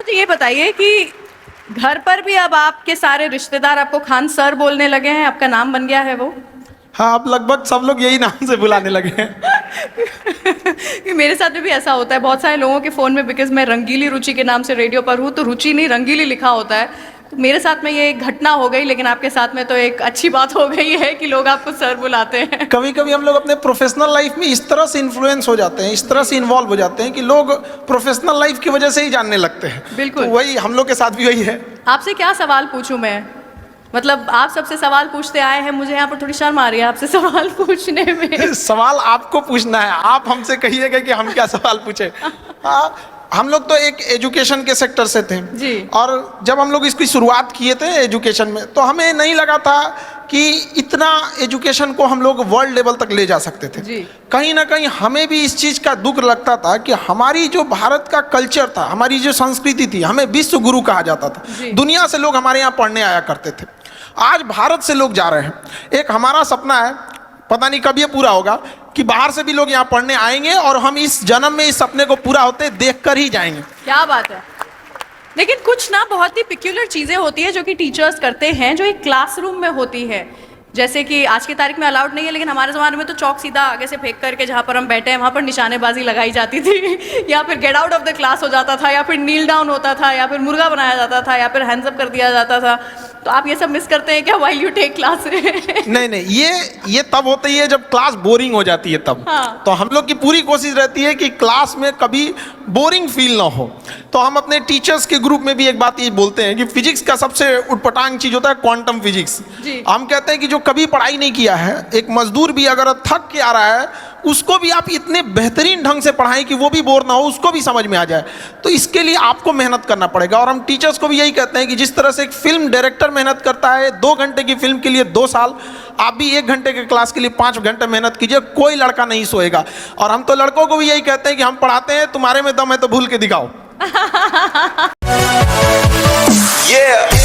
मुझे ये बताइए कि घर पर भी अब आपके सारे रिश्तेदार आपको खान सर बोलने लगे हैं, आपका नाम बन गया है वो? हाँ, अब लगभग सब लोग यही नाम से बुलाने लगे हैं। कि मेरे साथ में भी ऐसा होता है बहुत सारे लोगों के फ़ोन में, बिकॉज मैं रंगीली रुचि के नाम से रेडियो पर हूँ, तो रुचि नहीं रंगीली लिखा होता है। तो मेरे साथ में ये एक घटना हो गई, लेकिन आपके साथ में तो एक अच्छी बात हो गई है कि लोग आपको सर बुलाते हैं। कभी कभी हम लोग अपने प्रोफेशनल लाइफ में इस तरह से इन्फ्लुएंस हो जाते हैं, इस तरह से इन्वॉल्व हो जाते हैं कि लोग प्रोफेशनल लाइफ की वजह से ही जानने लगते हैं। बिल्कुल। तो वही हम लोग के साथ भी वही है। आपसे क्या सवाल पूछूं मैं? मतलब आप सबसे सवाल पूछते आए हैं, मुझे यहाँ पर थोड़ी शर्म आ रही है आपसे सवाल पूछने में। सवाल आपको पूछना है, आप हमसे कहिएगा कि हम क्या सवाल पूछे। हम लोग तो एक एजुकेशन के सेक्टर से थे जी। और जब हम लोग इसकी शुरुआत किए थे एजुकेशन में, तो हमें नहीं लगा था कि इतना एजुकेशन को हम लोग वर्ल्ड लेवल तक ले जा सकते थे। जी। कहीं ना कहीं हमें भी इस चीज़ का दुख लगता था कि हमारी जो भारत का कल्चर था, हमारी जो संस्कृति थी, हमें विश्व गुरु कहा जाता था। जी। दुनिया से लोग हमारे यहाँ पढ़ने आया करते थे। आज भारत से लोग जा रहे हैं। एक हमारा सपना है, पता नहीं कब ये पूरा होगा, कि बाहर से भी लोग यहाँ पढ़ने आएंगे और हम इस जन्म में इस सपने को पूरा होते देखकर ही जाएंगे। क्या बात है। लेकिन कुछ ना बहुत ही पिक्यूलर चीज़ें होती है जो कि टीचर्स करते हैं, जो एक क्लासरूम में होती है। जैसे कि आज की तारीख में अलाउड नहीं है, लेकिन हमारे ज़माने में तो चौक सीधा आगे से फेंक करके जहाँ पर हम बैठे हैं वहाँ पर निशानेबाजी लगाई जाती थी, या फिर get out of the class हो जाता था, या फिर नील डाउन होता था, या फिर मुर्गा बनाया जाता था, या फिर हैंड्स अप कर दिया जाता था। तो आप ये सब मिस करते हैं क्या व्हाइल यू टेक क्लास? नहीं, ये तब होती है जब क्लास बोरिंग हो जाती है तब। हाँ। तो हम लोग की पूरी कोशिश रहती है कि क्लास में कभी बोरिंग फील ना हो। तो हम अपने टीचर्स के ग्रुप में भी एक बात ये बोलते हैं कि फिजिक्स का सबसे उटपटांग चीज होता है क्वांटम फिजिक्स। जी। हम कहते हैं कि जो कभी पढ़ाई नहीं किया है, एक मजदूर भी अगर थक के आ रहा है, उसको भी आप इतने बेहतरीन ढंग से पढ़ाएं कि वो भी बोर ना हो, उसको भी समझ में आ जाए। तो इसके लिए आपको मेहनत करना पड़ेगा। और हम टीचर्स को भी यही कहते हैं कि जिस तरह से एक फिल्म डायरेक्टर मेहनत करता है 2 घंटे की फिल्म के लिए 2 साल, आप भी 1 घंटे के क्लास के लिए 5 घंटे मेहनत कीजिए, कोई लड़का नहीं सोएगा। और हम तो लड़कों को भी यही कहते हैं कि हम पढ़ाते हैं, तुम्हारे में दम है तो भूल के दिखाओ। Yeah.